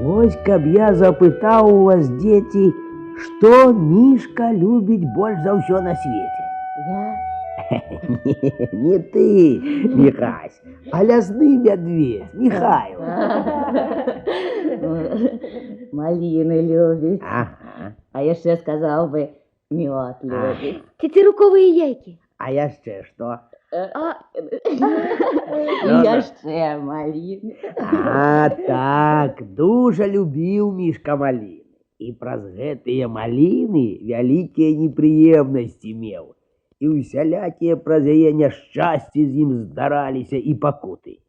Вось каб я запытаў у вас, дзеці, што Мішка любіць больш за ўсё на свеце? Не ты, Міхась, а лясны мядведь, Міхайл. Маліны любіць. Ага. А яшчэ сказаў бы, мёд любіць. Цицеруковыя яйкі. А яшчэ што? І яшчэ маліны. А так, дужа любіў Мішка маліны. І праз гэтыя маліны вялікія непрыемнасці меў. І усялякія праз яе няшчасці з ім здараліся і пакуты.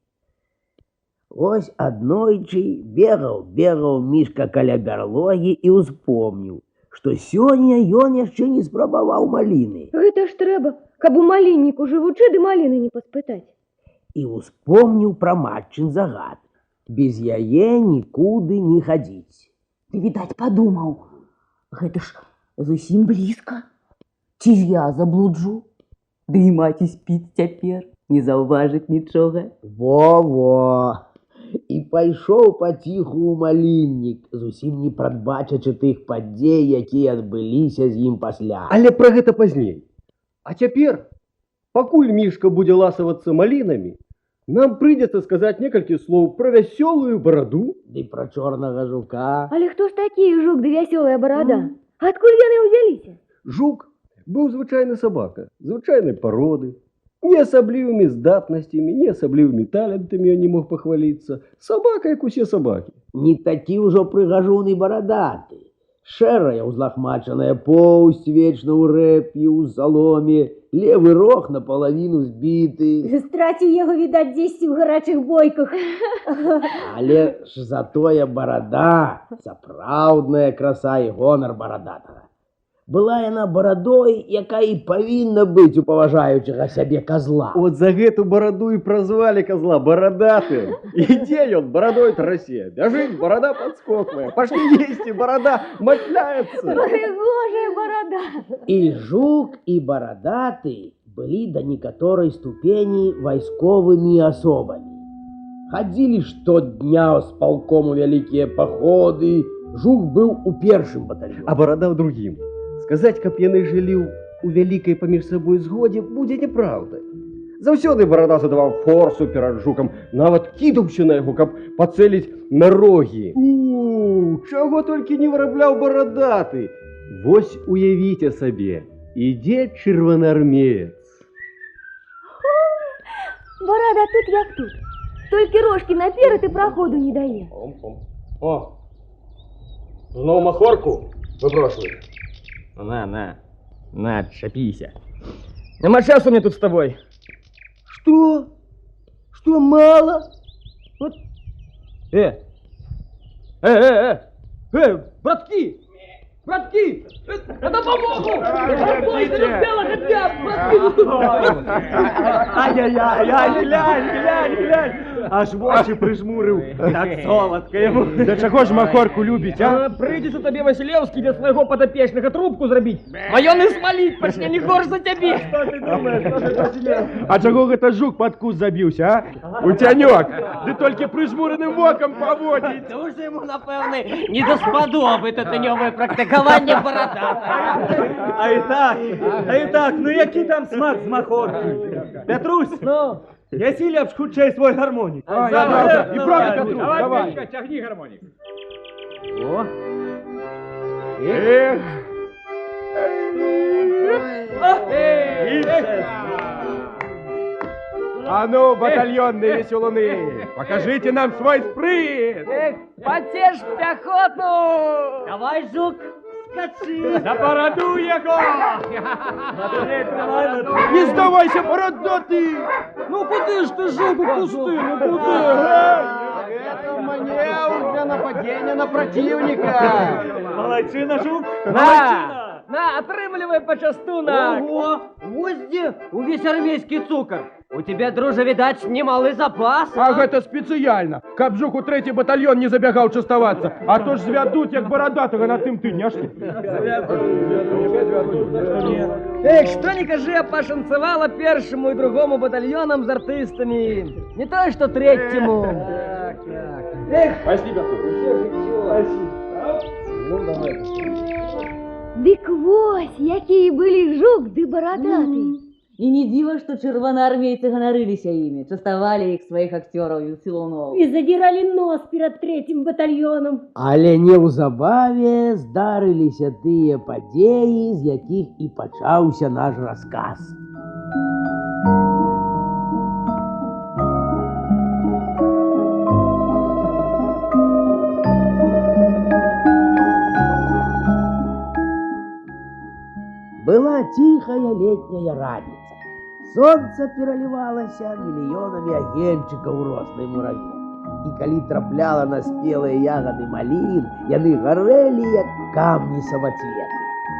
Вось аднойчы бегаў Мішка каля бярлогі і ўспомніў, што сёння ён яшчэ не спрабаваў маліны. Гэта ж трэба, каб у малінніку жывучы ды маліны не паспытаць. І ўспомніў пра матчын загад. Без яе нікуды не хадзіць. Ты, відаць, падумаў, гэта ж зусім блізка. Ці ж я заблуджу? Ды і маці спіць цяпер, не заўважыць нічога. Во-во! І пайшоў паціху ў маліннік, зусім не прадбачачы тых падзей, якія адбыліся з ім пасля. Але пра гэта пазней. А цяпер, пакуль Мішка будзе ласавацца малінамі, нам прыйдзецца сказаць некалькі слоў пра вясёлую бараду. Ды пра чорнага жука. Але хто ж такі жук ды вясёлая барада? Адкуль яны ўзяліся? Жук быў звычайны сабака, звычайнай пароды. Не асаблівымі здатнасцямі, не асаблівымі талентамі ён не мог пахваліцца. Сабака, як усе сабакі. Не такі ўжо прыгажуны барадаты. Шэрая ўзлахмачаная поўсць вечна ў рэп'і, ў заломе, левы рог напалавіну збіты. Страціў яго, відаць, дзесьці ў гарачых бойках. Але ж затое барада, сапраўдная краса і гонар барадатага. Была яна барадой, якая і павінна быць у паважаючага сябе казла. От за гэту бараду і празвалі казла барадатым. Ідзе ён барадой трасе, бяжыць, барада падскоквае, пашлі есці, барада матляецца. Прыгожая барада. І жук, і барадаты былі да некаторай ступені вайсковымі асобамі. Хадзілі штодня з палком у вялікія паходы, жук быў у першым батальёне. А барада ў другім. Сказаць, каб яны жылі ў вялікай паміж сабой згодзе, будзе няпраўда. Заўсёды барада задаваў форсу перад жукам, нават кідаўся на яго, каб пацэліць на рогі. Чаго толькі не вырабляў барадаты. Вось уявіце сабе, ідзе чырвонаармеец. Барада тут як тут. Толькі рожкі наперад і праходу не дае. О, зноў махорку выброшвай. На, отшапися. Нема часу мне тут с тобой. Что? Что, мало? Вот. Братки! Братки! Это помогу! Ай-яй-яй, глянь! Аж вочы прыжмурыў, як солодка яму. Да чаго ж махорку любіць, а? Прыйдзецца табе, Васілеўскі, для свайго падапечнага трубку зрабіць. Маёны смаліць пачне не горш за цябе. Што ты думаеш, Васілеў? А чаго гэта жук пад куст забіўся, а? Уцянёк! Ды толькі прыжмураным вокам паводзіць. Дуже йому, напевне, не до сподоби титаньове практикування бородата. А і так, ну який там смак з махорки? Петрусь, нясі лепш хутчэй свой гармонік. І правда, Петрусь, Давай, Петька, тягни гармонік. О! А ну, батальонные веселуны, покажите нам свой сприт! Потешь пехоту! Давай, жук, скачи! За бороду его! Не сдавайся, бородатый! Ну куди ж ти, жуку, пусти, ну куди? Это маневр для нападения на противника! Молодчина, жук! Молодчина! На, атрымлівай пачастунак. Ого, вось дзе увесь армейскі цукар. У тебя, дружа, відаць, немалы запас. А гэта спецыяльна, каб жук у 3-й батальён не забягаў частавацца, а то ж звядуць, як барадатага на тым тыдняшні. Эх, што не кажы, а пашанцавала першаму і другому батальёнам з артыстамі. Не тое, што трэцяму. Дык вось, якія былі жук ды барадаты. І не дзіва, што чырвонаармейцы ганарыліся імі, частавалі іх сваіх акцёраў і сілуноў. І задзіралі нос перад 3-м батальёнам. Але неўзабаве здарыліся тыя падзеі, з якіх і пачаўся наш расказ. Была ціхая летняя раніца. Сонца пералівалася мільёнамі агеньчыкаў у роснай мураве. І калі трапляла на спелыя ягады малін, яны гарэлі, як камні самацветы.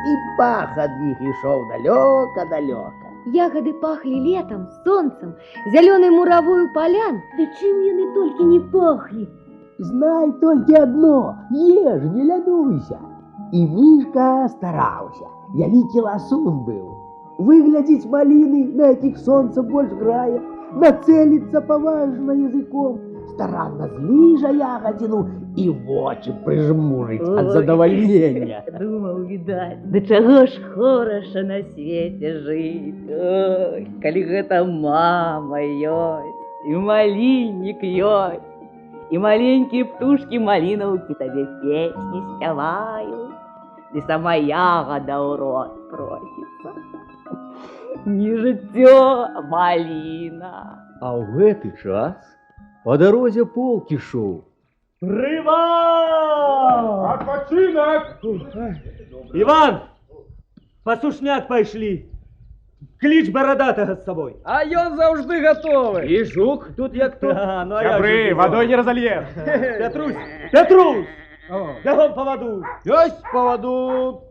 І пах ад іх ішоў далёка-далёка. Ягоды пахли летом, солнцем, зеленой муровой полян. Да чем яны только не пахли. Знай толькі адно, еш, не лянуйся. І Мішка стараўся. Вялікі ласун быў. Выглядзець маліны, на якіх сонца больш грае, нацэліцца паважна языком, старанна зліжа ягадзіну і вочы прыжмурыць ад задавальнення. Думаў, відаць, да чаго ж хораша на свеце жыць. Ой, калі гэта мама ёсць, і маліннік ёсць, і маленькія птушкі малінаўкі табе песні спяваюць, і сама ягада ў рот просіцца. Не жыццё, а маліна. А ў гэты час па дарозе полк ішоў. Прывал! Адпачынак! Иван, пасушняк пайшлі. Кліч барадатага з сабой. А ён заўжды гатовы. І жук тут як тут. Ну, а Сябры, вадой не разольеш. Петрусь! Петрусь! Бягом па ваду. Ёсць паваду.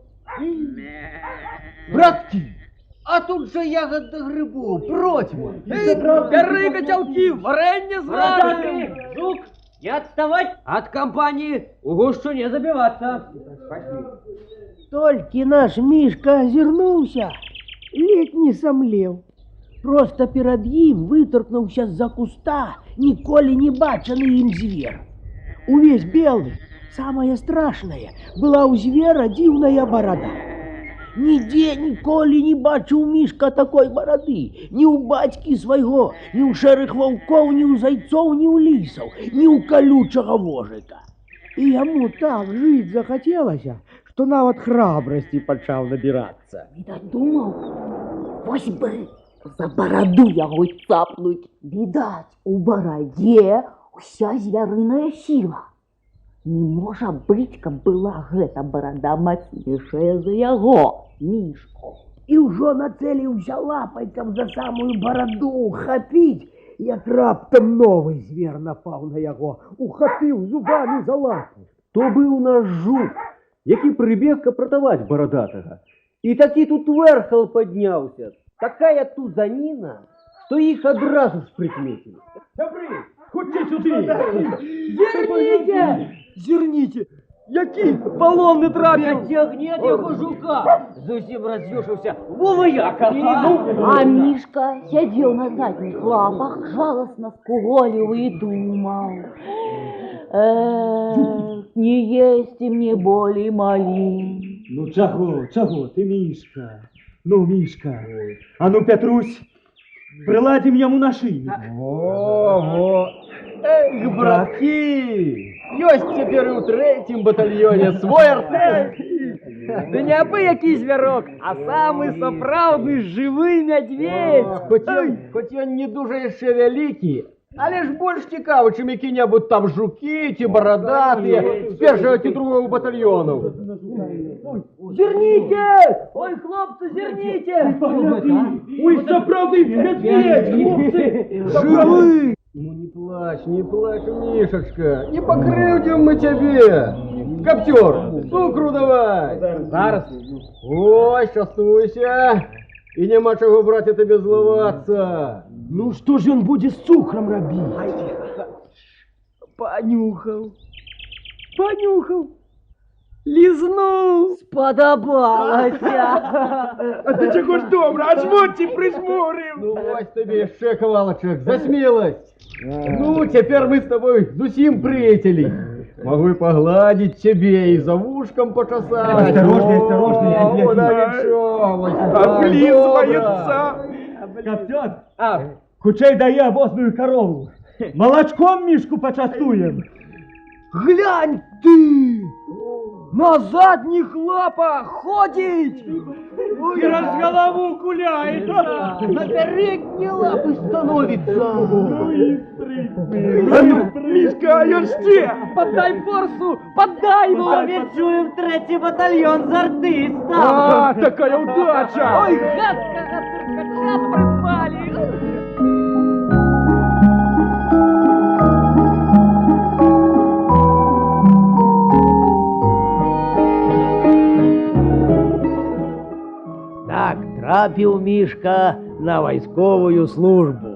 Браткі, а тут жа ягод да грибу, процьма. Бяры, кацялкі, варэнне зварым. Жук, не отставать от компании, у гущу не забиваться. Толькі наш Мішка азірнуўся, ледь не самлеў. Проста перад ім вытаркнуўся з-за куста ніколі не бачаны ім звер. Увесь белы, самае страшнае, была ў звера дзіўная барада. Нідзе ніколі не бачыў Мішка такой барады, ні ў бацькі свайго, ні ў шэрых ваўкоў, ні ў зайцоў, ні ў лісаў, ні ў калючага вожыка. І яму так жыць захацелася, што нават храбрасці пачаў набірацца. Відаць, думаў, вось бы за бараду яго цапнуць. Відаць, у барадзе ўся звярыная сіла. Не можа быць, каб была гэта барада мацнейшая за яго, Мішку. І ўжо нацэліўся лапайкам за самую бараду хапіць, як раптам новы звер напаў на яго, ухапіў зубамі за лапу. То быў наш жук, які прыбег каб ратаваць барадатага. І такі тут вэрхал падняўся. Такая тузаніна, што іх адразу ж прыкметілі. Сябры, хутчэй сюды! Зерніце! Зерніце! Які балонны трапіў! Цягні ад яго жука! Зусім раз'юшыўся! Вова яка! А Мішка сядзеў на задніх лапах, жаласна скуголіў і думаў. Не есці мне болей малін. Ну чаго ты, Мішка? Ну, Мішка, а ну, Петрусь, приладзім яму на шыю. Ого! Эх, браткі! Ёсць цяпер і ў 3-м батальёне свой артэль! Да не абы які звярок, а самы сапраўдны жывы мядзведь. Хоць ён не дужа яшчэ вялікі, але ж больш цікавы, чым які-небудзь там жукі ці барадатыя з 1-го ці 2-го батальёнаў. Зерніце! Ой, хлопцы, зерніце! Ой, сапраўдны мядзведь, хлопцы! Жывы! Ну не плачь, Мишечка, не покрывдим мы тебе. Коптер, цукру давай. Зараз. Ой, частуйся. І нема чого, братя, тобі зливатися. Ну что же он будет с цукром робить? Понюхал. Лизнул. Сподобалося. А ти чого ж добре, аж в очі прижмурив. Ну ось тобі ще кавалочок, за смілость. Ну, теперь мы с тобой зусим приятели. Могу и погладить тебе, и за ушком почесать. Осторожней, О, гляди. да ничего, ось так, Облизывается. Коптер, хучей дає обозную корову. Молочком мишку почастуем. Глянь ты! На задних лапах ходить! И раз голову куляет. На передние лапы становится! А ну, Мишка, а я ще. Подай форсу! Подай его! Відчуємо третій батальйон з артиста. А, такая удача. Ой, гадко, циркача пропали! Так трапіў Мішка на вайсковую службу.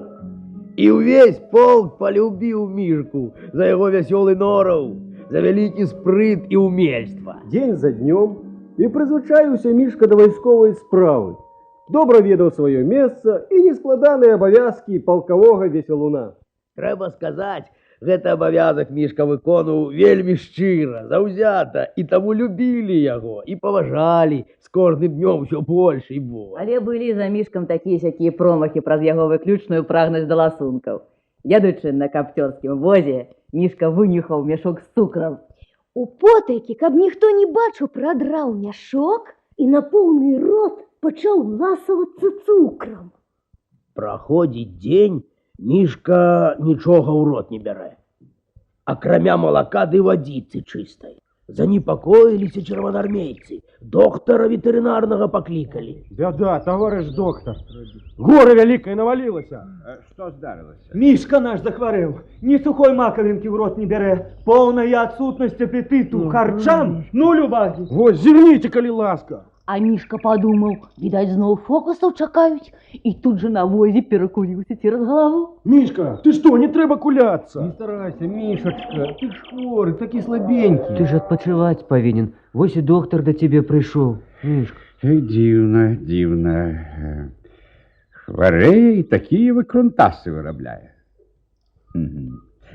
І ўвесь полк полюбіў Мішку за яго вясёлы нораў, за вялікі спрыт і ўмельства. День за днем и призвычаился Мишка до войсковой справы. Добро ведал свое место и нескладанные обовязки полкового веселуна. Трэба сказаць, гэты абавязак Мішка выконваў вельмі шчыра, заўзята, і таму любілі яго і паважалі з кожным днём усё больш і больш. Але былі за мішкам такія-сякія промахі праз яго выключную прагнасць да ласункаў. Ядучы на каптёрскім возе, мішка вынюхаў мяшок з цукрам. У потайкі, каб ніхто не бачыў, прадраў мяшок і на поўны рот пачаў ласавацца цукрам. Праходзіць дзень, Мішка нічога ў рот не бярэ. Акрамя малака ды вадзіцы чыстай. Занепакоіліся чырвонаармейцы, доктара ветэрынарнага паклікалі. Бяда, товарищ доктор. Горе великое навалилося. Что здарилося? Мишка наш захворел. Ни сухой маковинки в рот не бере. Полная отсутность аппетиту. Харчам нуль уваги. Вот, зірніце, калі ласка. А мішка падумаў, відаць, зноў фокусаў чакаюць, і тут жа на возе перакуліўся цераз галаву. Мишка, ты что, не трэба Не куляться? старайся, Мишечка, ты ж хворый, таки слабенький. Ты ж адпачываць павінен. Вось і доктор да цябе прыйшоў. Мішка. Дивно. Хварэе і такія выкрунтасы вырабляе.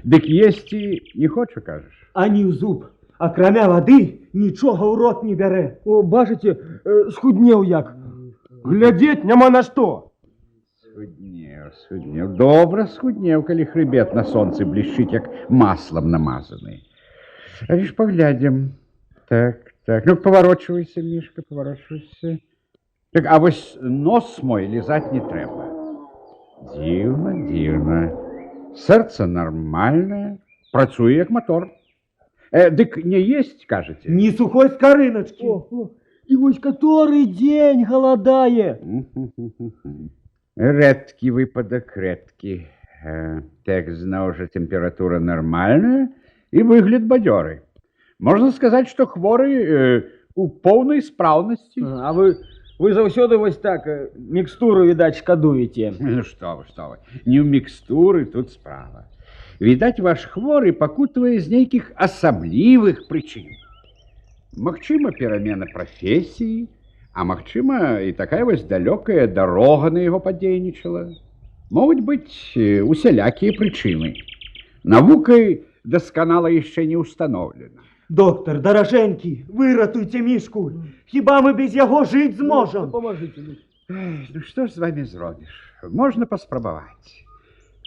Дык есці не хоча, кажаш? Ані ў зуб. Акрамя воды нічога ў рот не бярэ. О, бачыце, схуднеў як. Глядзець няма на што. Схуднеў. Добра схуднеў, калі хрыбет на сонцы блішчыць, як маслам намазаны. Але ж паглядзім. Так. Ну, паварочвайся, Мішка, паварочвайся. Так, а вось нос мой лізаць не трэба. Дзіўна. Сэрца нармальнае, працуе як мотор. Дык не есть, кажете? Ни сухой скорыночки. И вось который день голодае. Рэдкі выпадак, рэдкі. Так, зноў жа тэмпература нармальная і выгляд бадзёры. Можна сказаць, што хворы у поўнай спраўнасці. А вы заўсёды вось так мікстуру, відаць, шкадуеце. Ну што вы. Не ў мікстуры тут справа. Відаць, ваш хворы пакутвае з нейкіх асаблівых прычын. Магчыма, перамена прафесіі, а магчыма, і такая вось далёкая дарога на яго падзейнічала. Могуць быць усялякія прычыны. Навукай дасканала яшчэ не ўстаноўлена. Доктор, даражэнькі, выратуйце мішку. Хіба мы без яго жыць зможам? Ну што ж з вами зробіш? Можна паспрабаваць.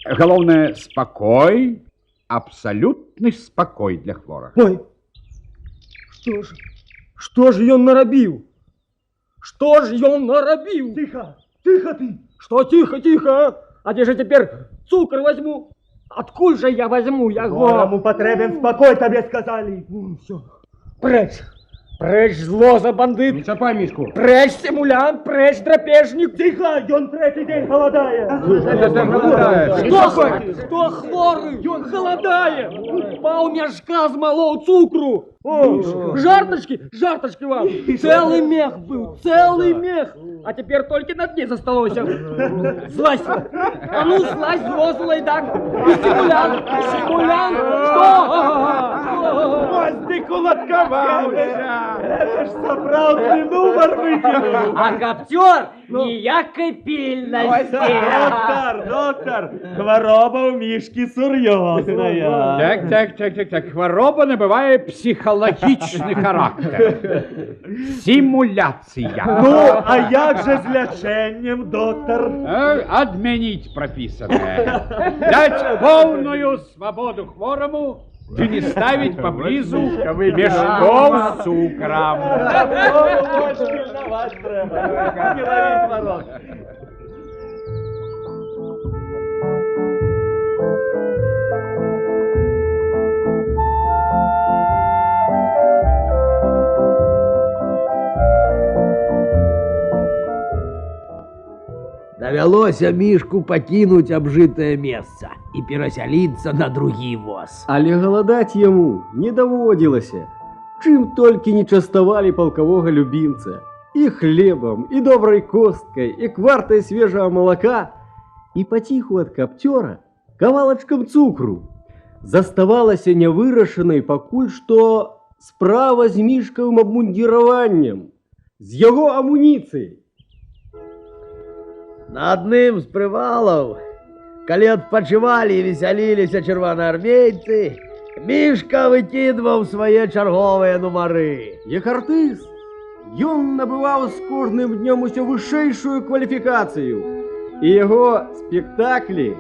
Галоўнае, спакой, абсалютны спакой для хворага. Ой, што ж ён нарабіў? Тихо ты. Что тихо? А где же теперь цукор возьму? Откуль же я возьму его? Горому потребен спокой, тебе сказали. Все, прэч, Прэч зло за бандит! Не чапай Мишку. Прэч симулянт, прэч драпежнік! Тихо, ён третий день голодає. Хто хворий? Ён халадае! Паў мяшка змалоў цукру! Жартачкі вам! Цэлы мех быў, цэлы мех! А цяпер толькі на дне засталося. Злазь! А ну злазь з возу, лайдак! Симулянт! Симулянт! Што? Ты кулаткаваўся. Это ж сапраўдны нумар выкінуў. А каптёр ніякай пільнасці. Доктор, хвороба у Мишки сур'ёзная. Так. Хвороба набывае психологічны характер. Симуляцыя. Ну, а як же з лячэннем, доктор? Адмяніць прапісанае. Даць поўную свабоду хвораму ці не ставіць паблізу мешкоў з цукрам. Давялося Мишку пакінуць абжытае месца і перасяліцца на другі воз. Але галадаць яму не даводзілася. Чым толькі не частавалі палкавога любімца. І хлебам, і добрай косткай, і квартай свежага малака, і паціху ад каптёра кавалачкам цукру. Заставалася нявырашанай пакуль што справа з Мішкавым абмундзіраваннем, з яго амуніцыяй. На адным з прывалаў, калі адпачывалі і весяліліся чырвонаармейцы, Мішка выкідваў свае чарговыя нумары. Як артыст, ён набываў з кожным днём усё вышэйшую кваліфікацыю, і яго спектаклі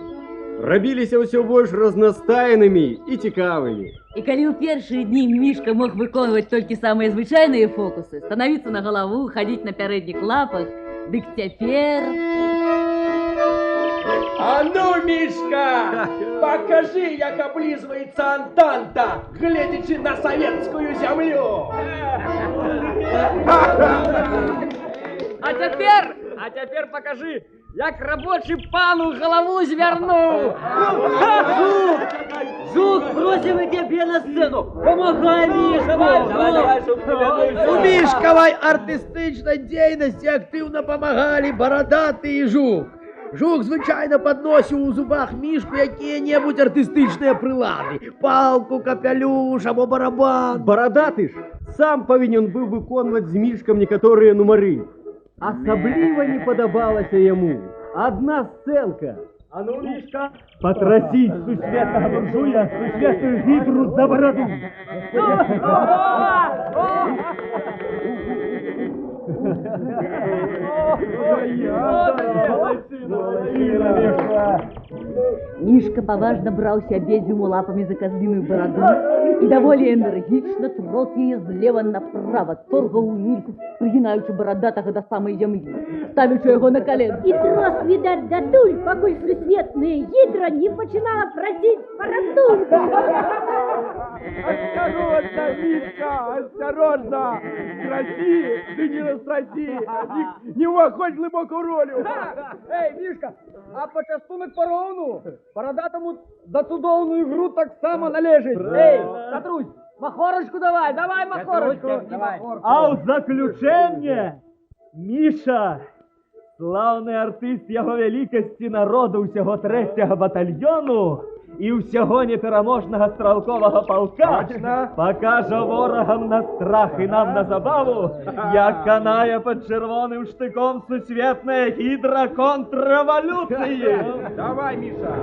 рабіліся ўсё больш разнастайнымі і цікавымі. І калі ў першыя дні Мішка мог выконваць толькі самыя звычайныя фокусы, станавіцца на галаву, хадзіць на пярэдніх лапах, дык цяпер... А ну, Мишка, покажи, як облизывается Антанта, глядячи на советскую землю. А теперь покажи, як рабочий пану голову звернул. Жук, просим и тебе на сцену. Помогай, Мишка. У Мішкавай артыстычнай дзейнасці актыўна памагалі барадаты і жук. Жук звычайна падносіў у зубах Мішку якія-небудзь артыстычныя прылады. Палку, капялюш або барабан. Барадаты ж сам павінен быў выконваць з Мішкам некаторыя нумары. Асабліва не падабалася яму адна сцэнка. А ну, Мишка, потрасись сусветного буржуя, сусветную гидру за бороду. Мішка паважна браўся абедзвюма лапамі за казліную бараду і даволі энергічна трос яе злева направа, торгаў Мішку, прыгінаючы барадатага да самай зямлі, ставячы яго на кален. І трос, відаць, датуль, пакуль сусветная гідра не пачынала прасіць парадунку. Осторожно, Мишка, осторожно! Страси, ты не настраси! Не уходь глибоко ролю! Эй, Мишка, а почастунок поровну? Бородатому за цудовную игру так само належит. Эй, Катрусь, махорочку давай, махорочку. А у заключение, Миша, славный артист яго великости народу усяго 3-го батальону і усяго непераможнага стралковага полка покажа ворагам на страх і нам на забаву, як канае под чырвоным штыком сусветная гідра контрреволюції. Давай, Миша!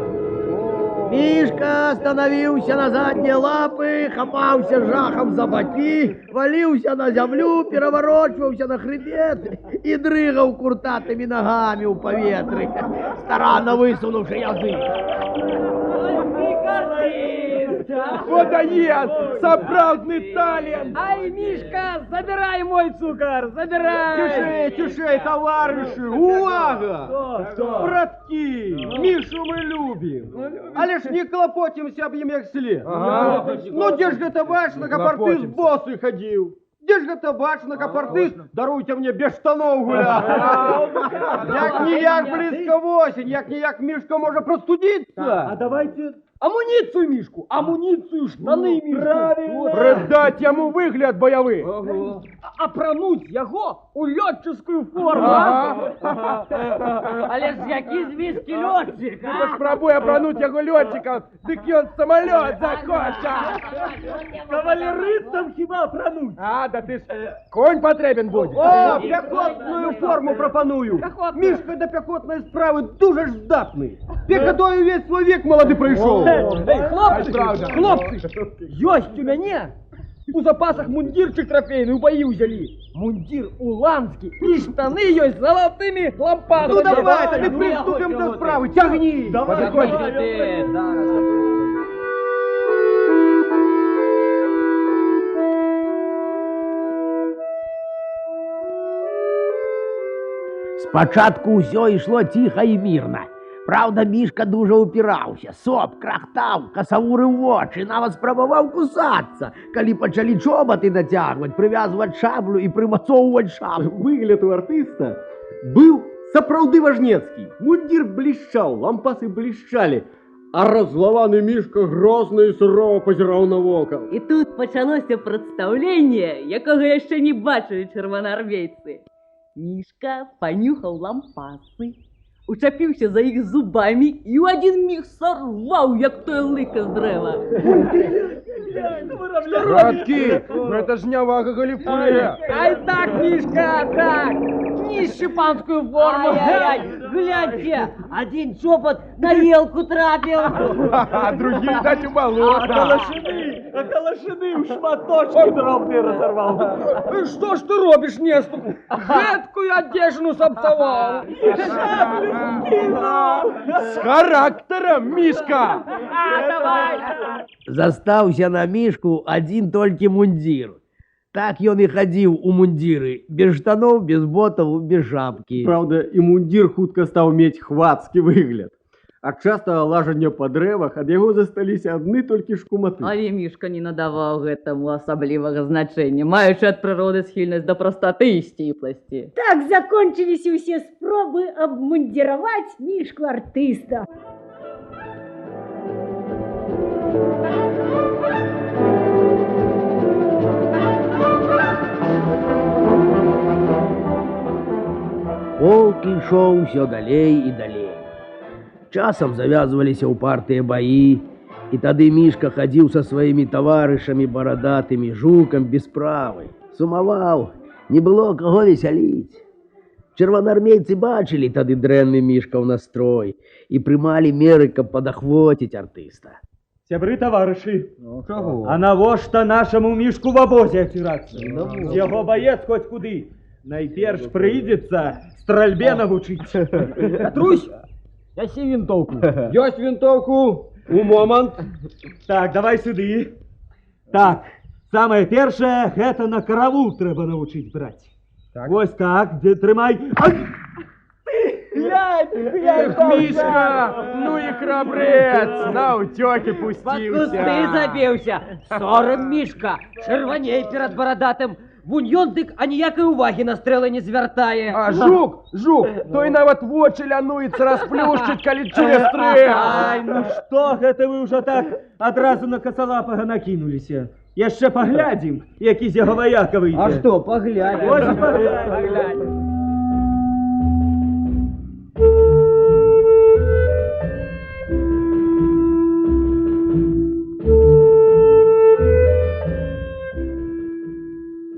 Мішка станавіўся на заднія лапы, хапаўся жахам за бакі, валіўся на зямлю, пераварочваўся на хребет і дрыгаў куртатымі нагамі ў паветры, старанна высунуўшы язык. Водоед! Сапраўдны талент! Ай, Мишка, забирай мой цукар, забирай! Тишей, товарищи! Увага! Братки! Мишу мы любим! Але ж не клопотимся об ім як след! Ну, где ж гэта ваш, каб артист босы ходил? Дзе ж гэта бачна, каб артыст, даруйце мне, без штаноў гуляў? Як-ніяк блізка восень, як-ніяк Мішка можа прастудзіцца. А давайте... Амуніцію, Мішку, амуніцію, штани, Мішку. Правильно. Придать йому вигляд бойовий. Апрануть його у льотчиську форму. Але ж які звістки льотчик, Ну, поспробуй обрануть його льотчиком, дик ён самоліт захоче. Кавалеристам хіба прануть? А, да ти ж конь потрібен буде. О, пякотную форму прапаную. Мішка да пякотнай справы дуже ж здатны. Пекадою увесь свой век малады прыйшоў. Эй, хлопцы, правда. хлопцы, ёсць у мяне у запасах мундирчик трофейный, у баі ўзялі. Мундир уланскі, і штаны ёсць залатымі лампасамі. Ну давай, тады приступим до справы, цягні. Спачатку ўсё ішло ціха і мірна. Праўда, Мішка дужа ўпіраўся, соп, крахтаў, касавурыў вочы, нават спрабаваў кусацца, калі пачалі чобаты нацягваць, прывязваць шаблю і прымацоўваць шаблю. Выгляд у артыста быў сапраўды важнецкі. Мундир блішчаў, лампасы блішчалі, а раззлаваны Мішка грозна і сурова пазіраў навокал. І тут пачалося прадстаўленне, якога яшчэ не бачылі чырвонаармейцы. Мішка панюхаў лампасы, учапіўся за іх зубамі і ў адзін міг сарваў, як той лыка з дрэва. Братки, ну это ж нявага галифе. Ай так, Мишка, так! Нищи панскую форму! гляньте, один чопот на елку трапил. А другие дать у болота. А калашины у шматочки дробные разорвал. Что ж ты робишь, Нестор? Редкую одежину сапсовал. С характером, Мишка. Застаўся на Мішку адзін толькі мундзір. Так ён і хадзіў у мундзіры, без штаноў, без ботаў, без шапкі. Праўда, і мундзір хутка стаў мець хвацкі выгляд. Ад частага лажання па дрэвах ад яго засталіся адны толькі шкуматы. Але Мішка не надаваў гэтаму асаблівага значэння, маючы ад прыроды схільнасць да прастаты і сціпласці. Так закончились усе спробы обмундировать Мишку артиста. Полк ішоў усё далей і далей. Часам завязваліся ўпартыя баі, і тады Мішка хадзіў са сваімі таварышамі барадатымі, жукам без справы. Сумаваў, не было каго весяліць. Чырвонаармейцы бачылі тады дрэнны Мішкаў настрой і прымалі меры, каб падахвоціць артыста. Сябры таварышы, а навошта нашаму Мішку в абозе ацірацца? Яго баец хоць куды. Найперш прыйдзецца стральбе навучыць. Петрусь, яси винтовку. Ёсць вінтоўку, у момант. Так, давай сюды. Так, самае першае, гэта на каравул трэба навучыць браць. Вось так, трымай. Эх, Мишка, ну и храбрец, на утёки пустился. Ты забіўся. Сорам, Мішка, чырваней перад барадатым. Вунь ён дык аніякай увагі на стрэлы не звяртае. А жук, той нават вочы лянуецца расплюшчыць, калі чуе стрэл. Ай, ну што гэта вы ўжо так адразу на касалапага накінуліся? Яшчэ паглядзім, які з яго ваяка выйдзе. А што, паглядзім. Ось і паглядзім.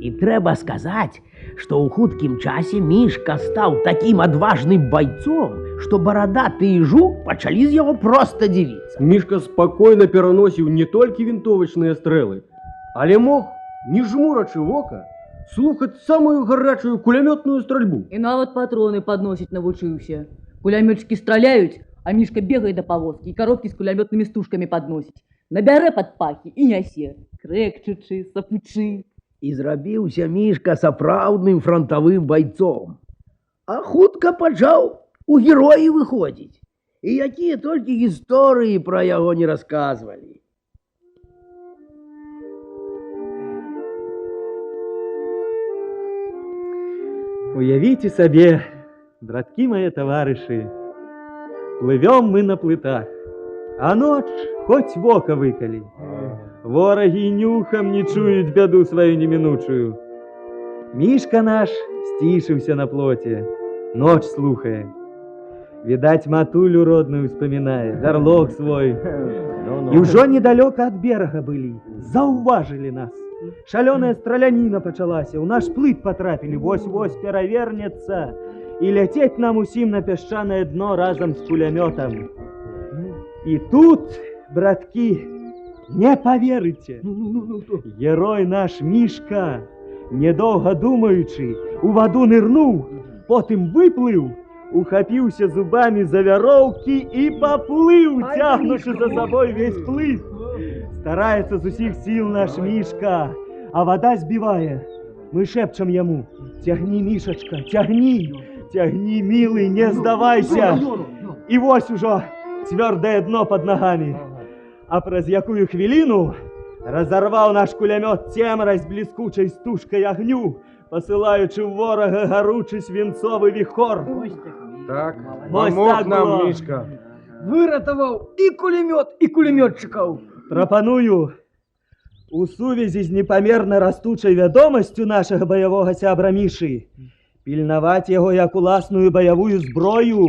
І трэба сказаць, што ў хуткім часе Мішка стаў такім адважным байцом, што барадаты і жук пачалі з яго проста дзівіцца. Мішка спакойна пераносіў не толькі вінтовачныя стрэлы, але мог, не жмурачы вока, слухаць самую гарачую кулямётную стральбу. І нават патроны падносіць навучыўся. Кулямётчыкі страляюць, а Мішка бегае да павозкі і коробкі з кулямётнымі стужкамі падносіць. Набярэ пад пахі і нясе, крэкчучы, сапучы. І зрабіўся Мішка сапраўдным фронтавым байцом. А хутка пачаў у героі выходзіць. І якія толькі гісторыі пра яго не расказвалі. Уявите себе, братки мои товарищи, плывем мы на плытах, а ночь хоть в око выколи. Вороги нюхом не чуют беду свою неминучую. Мишка наш стишился на плоте, ночь слухая. Видать, матулю родную вспоминает, орлок свой. И уже недалеко от берега были, зауважили нас. Шаленая стралянина почалася, у наш плыт потрапили, вось-вось перавернется, и лететь нам усим на песчаное дно разом с пулеметом. И тут, братки, не поверите, герой наш Мишка, недолго думаючи, у воду нырнул, потом выплыл, ухапіўся зубами за вяроўкі и поплыл, тягнувши за собой весь плыт. Старается з усіх сил наш Мишка, а вода сбивая. Мы шепчем ему: тягни, Мишечка, тягни, тягни, милый, не сдавайся. И вось уже твердое дно под ногами. А праз якую хвилину разорвал наш кулемет темрась блескучей стужкой огню, посылаючи в ворога горучий свинцовый вихор. Так, Вось помог так нам было. Мишка. Выратовал и кулеметчиков. Прапаную у сувязі з непомерно растучай вядомасцю нашага баявога сябра Мішы пільнаваць яго як уласную баявую зброю.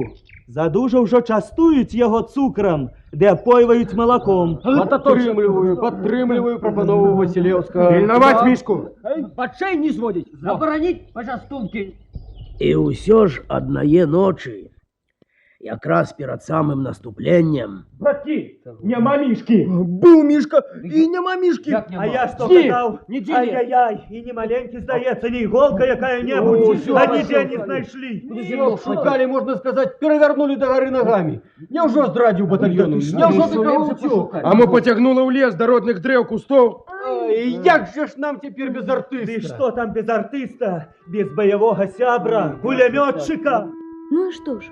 Задужа ўжо частуюць яго цукрам, ды апойваюць малаком. Падтрымліваю прапанову Васілеўскага. Пильновать Мишку. Подшей не сводить. Заборонить пожастунки. І ўсё ж аднае ночы, якраз перад самым наступленнем, Братки, няма Мишки. Был Мишка и нема Мишки. А я что Ні, гадав? неділі. Ай-яй-яй, і не маленький, здається, не іголка яка-небудь, а ніде не знайшли. Всё шукали, можно сказать, перевернули до горы ногами. Неужо здрадзіў батальёну? Неужо ты кого утёк? А мы потягнули в лес до родных древ кустов. Ай, як же ж нам теперь без Ты артиста? что там без артиста, без боевого сябра, пулеметчика? Ну а что ж,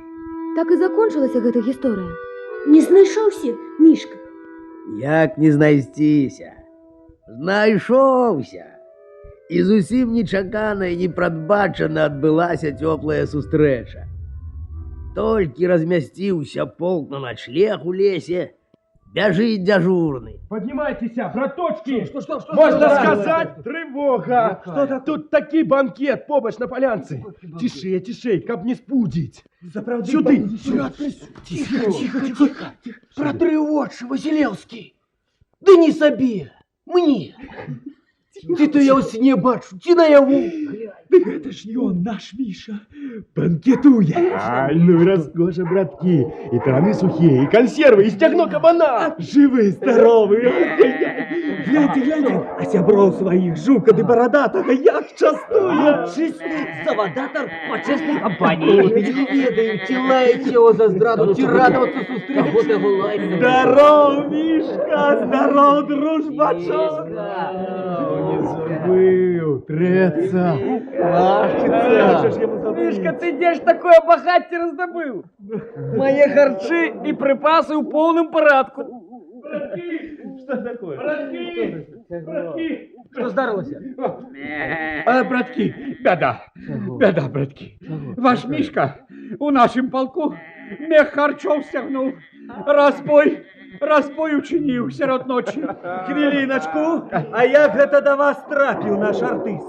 так и закончилась эта история. Не знайшоўся, Мишка? як не знайсціся, знайшоўся. І зусім нечакана і непрадбачана адбылася цёплая сустрэча. Толькі размясціўся полк на ночлег у лесе, бяжыць дзяжурны. Поднимайтесь, браточки. Что? Можно сказать, тревога. Что такое? Тут такий банкет, побач на полянце. Тише, каб не спудить. Сюди. Тихо. Протрыводши, Василевский. Да не собі, мне. Ты-то я у сне бачу, ці наяву. Так это ж ён, наш Миша, банкетує. Ай, ну роскоша, братки. И траны сухие, и консервы, и стегно кабана. Живы, здоровы. Гляньте, а сябров своих, жука ды бородатого, як частує. Чистый заводатор по честной компании. Не ведаю, ці лаять його за зраду, ці радуватися зустрічі. Здоров, Мишка, здоров, дружбачок. Не забыл, треться, лашится. Мишка, ты где ж такое богатство раздобыл? Мои харчи и припасы в полном порядку. Что такое? Что здарилось? Братки, беда, братки. Ваш Мишка у нашем полку мех харчов стягнул. Разбой учинил серед ночи. Хвилиночку, а як гэта до вас трапил наш артист?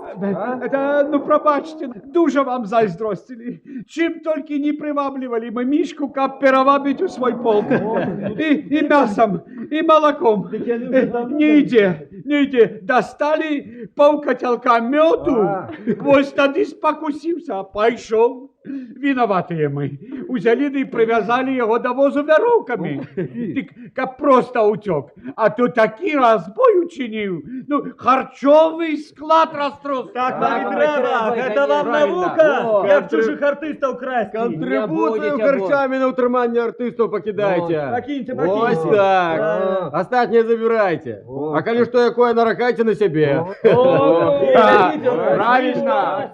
Это, ну пробачьте, дуже вам зайздростили. Чим только не привабливали мы Мишку, как перевабить у свой полк. И мясом, и молоком. Не иди. Достали полкотелка меду, вот тогда спокусился, пошел. Виноватые мы. Узяли и привязали его до возу веровками. Как просто утек. А то такий разбой учинил. Ну, харчовый склад растрос. Так вам и треба, это вам наука, як чужих артистов красть. Контрибуцию харчами на утримання артистов покидайте. Покиньте. Ось так. Остатнее забирайте. А коли что якое, наракайте на себе. Правильно.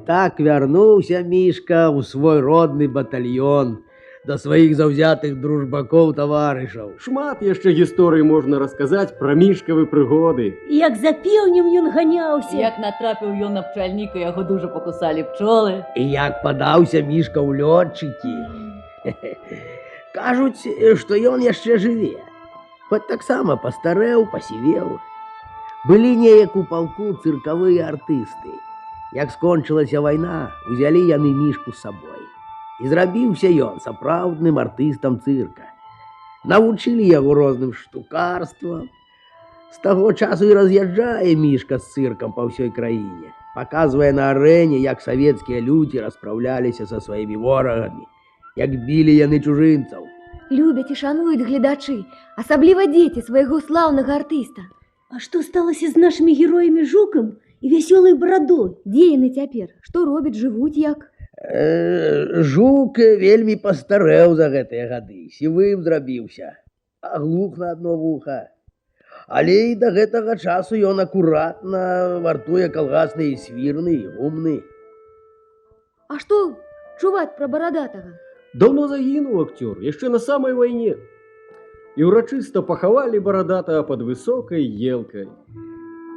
так вярнуўся Мішка ў свой родны батальён да сваіх заўзятых дружбакоў таварышаў. Шмат яшчэ гісторый можна расказаць пра мішкавы прыгоды. Як за пеўнем ён ганяўся. Як натрапіў ён на пчальніка, яго дужа пакусалі пчолы. І як падаўся Мішка ў лётчыкі. Кажуць, што ён яшчэ жыве. Хоць таксама пастарэў, пасівеў. Былі неяк у палку цыркавыя артысты. Як скончылася вайна, узялі яны Мішку з сабой. І зрабіўся ён сапраўдным артыстам цырка. Навучылі яго розным штукарствам. З таго часу і раз'язджае Мішка з цыркам па ўсёй краіне. Паказвае на арэне, як савецкія людзі распраўляліся са сваімі ворагамі, як білі яны чужынцаў. Любяць і шануюць гледачы, асабліва дзеці свайго слаўнага артыста. А што сталася з нашымі героямі Жукам і вясёлай барадой? Дзе яны цяпер? Што робяць, жывуць як? Жук вельмі пастарэў за гэтыя гады, сівым зрабіўся, аглух на адно вуха. Але і да гэтага часу ён акуратна вартуе калгасныя свірны і гумны. А што чуваць пра барадатага? Даўно загінуў акцёр, яшчэ на самай вайне. І ўрачыста пахавалі барадатага пад высокай елкай.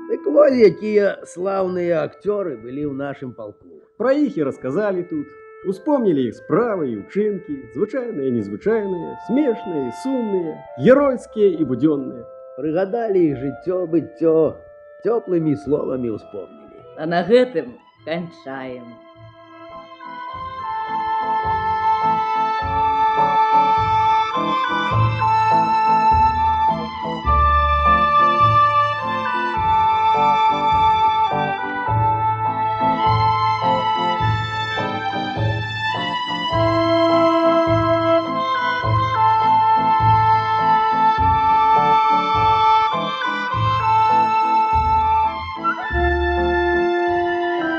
Дык вось якія слаўныя акцёры былі ў нашым палку. Пра іх і расказалі тут. Успомнілі іх справы і ўчынкі, звычайныя, незвычайныя, смешныя, сумныя, геройскія і будзённыя. Прыгадалі іх жыццё, быццё, цёплымі словамі ўспомнілі. А на гэтым канчаем.